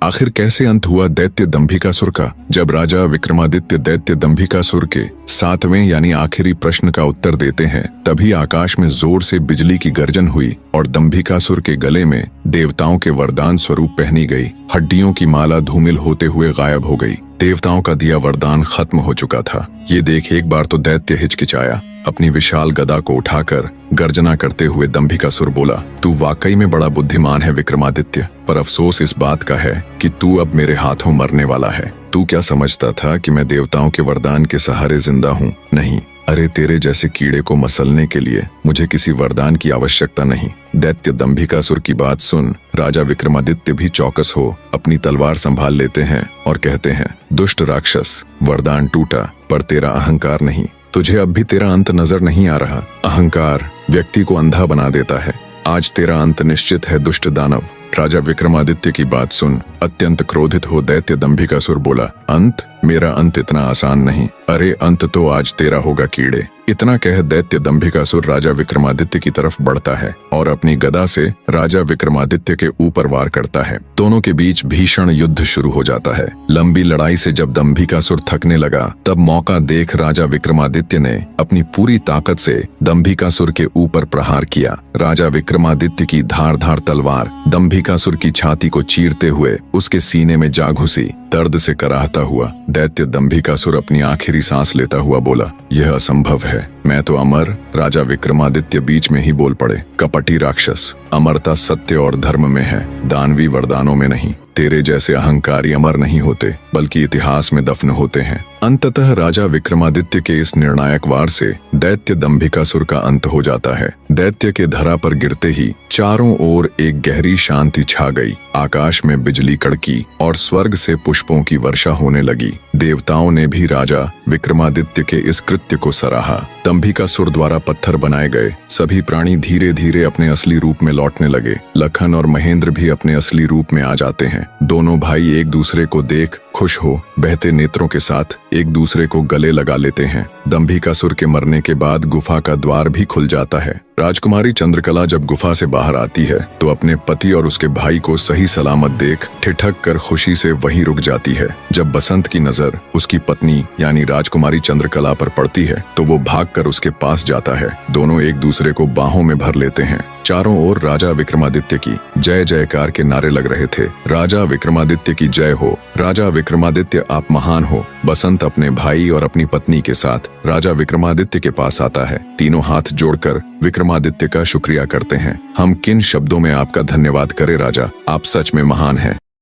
आखिर कैसे अंत हुआ दैत्य दंभिकासुर का? जब राजा विक्रमादित्य दैत्य दंभिकासुर के 7वें यानी आखिरी प्रश्न का उत्तर देते हैं, तभी आकाश में जोर से बिजली की गर्जन हुई और दंभिकासुर के गले में देवताओं के वरदान स्वरूप पहनी गई हड्डियों की माला धूमिल होते हुए गायब हो गई। देवताओं का दिया वरदान खत्म हो चुका था। ये देख एक बार तो दैत्य हिचकिचाया। अपनी विशाल गदा को उठाकर गर्जना करते हुए दंभिकासुर बोला, तू वाकई में बड़ा बुद्धिमान है विक्रमादित्य, पर अफसोस इस बात का है कि तू अब मेरे हाथों मरने वाला है। तू क्या समझता था कि मैं देवताओं के वरदान के सहारे जिंदा हूँ? नहीं, अरे तेरे जैसे कीड़े को मसलने के लिए मुझे किसी वरदान की आवश्यकता नहीं। दैत्य दंभिकासुर की बात सुन राजा विक्रमादित्य भी चौकस हो अपनी तलवार संभाल लेते हैं और कहते हैं, दुष्ट राक्षस, वरदान टूटा पर तेरा अहंकार नहीं। तुझे अब भी तेरा अंत नजर नहीं आ रहा। अहंकार व्यक्ति को अंधा बना देता है। आज तेरा अंत निश्चित है दुष्ट दानव। राजा विक्रमादित्य की बात सुन अत्यंत क्रोधित हो दैत्य दंभिकासुर बोला, अंत? मेरा अंत इतना आसान नहीं। अरे अंत तो आज तेरा होगा कीड़े। इतना कह दैत्य दंभिकासुर राजा विक्रमादित्य की तरफ बढ़ता है और अपनी गदा से राजा विक्रमादित्य के ऊपर वार करता है। दोनों के बीच भीषण युद्ध शुरू हो जाता है। लंबी लड़ाई से जब दंभिकासुर थकने लगा, तब मौका देख राजा विक्रमादित्य ने अपनी पूरी ताकत से दंभिकासुर के ऊपर प्रहार किया। राजा विक्रमादित्य की धारदार तलवार दंभिकासुर की छाती को चीरते हुए उसके सीने में जा घुसी। दर्द से कराहता हुआ दैत्य दंभिकासुर अपनी आखिरी सांस लेता हुआ बोला, यह असंभव है, मैं तो अमर। राजा विक्रमादित्य बीच में ही बोल पड़े, कपटी राक्षस, अमरता सत्य और धर्म में है, दानवी वरदानों में नहीं। तेरे जैसे अहंकारी अमर नहीं होते, बल्कि इतिहास में दफन होते हैं। अंततः राजा विक्रमादित्य के इस निर्णायक वार से दैत्य दंभिकासुर का अंत हो जाता है। दैत्य के धरा पर गिरते ही चारों ओर एक गहरी शांति छा गई। आकाश में बिजली कड़की और स्वर्ग से पुष्पों की वर्षा होने लगी। देवताओं ने भी राजा विक्रमादित्य के इस कृत्य को सराहा। दंभिकासुर द्वारा पत्थर बनाए गए सभी प्राणी धीरे धीरे अपने असली रूप में लौटने लगे। लखन और महेंद्र भी अपने असली रूप में आ जाते हैं। दोनों भाई एक दूसरे को देख खुश हो बहते नेत्रों के साथ एक दूसरे को गले लगा लेते हैं। दंभिकासुर के मरने के बाद गुफा का द्वार भी खुल जाता है। राजकुमारी चंद्रकला जब गुफा से बाहर आती है तो अपने पति और उसके भाई को सही सलामत देख ठिठक कर खुशी से वहीं रुक जाती है। जब बसंत की नजर उसकी पत्नी यानी राजकुमारी चंद्रकला पर पड़ती है तो वो भागकर उसके पास जाता है। दोनों एक दूसरे को बाहों में भर लेते हैं। चारों ओर राजा विक्रमादित्य की जय जयकार के नारे लग रहे थे। राजा विक्रमादित्य की जय हो, राजा विक्रमादित्य आप महान हो। बसंत अपने भाई और अपनी पत्नी के साथ राजा विक्रमादित्य के पास आता है। तीनों हाथ जोड़कर विक्रमादित्य का शुक्रिया करते हैं। हम किन शब्दों में आपका धन्यवाद करें राजा, आप सच में महान हैं।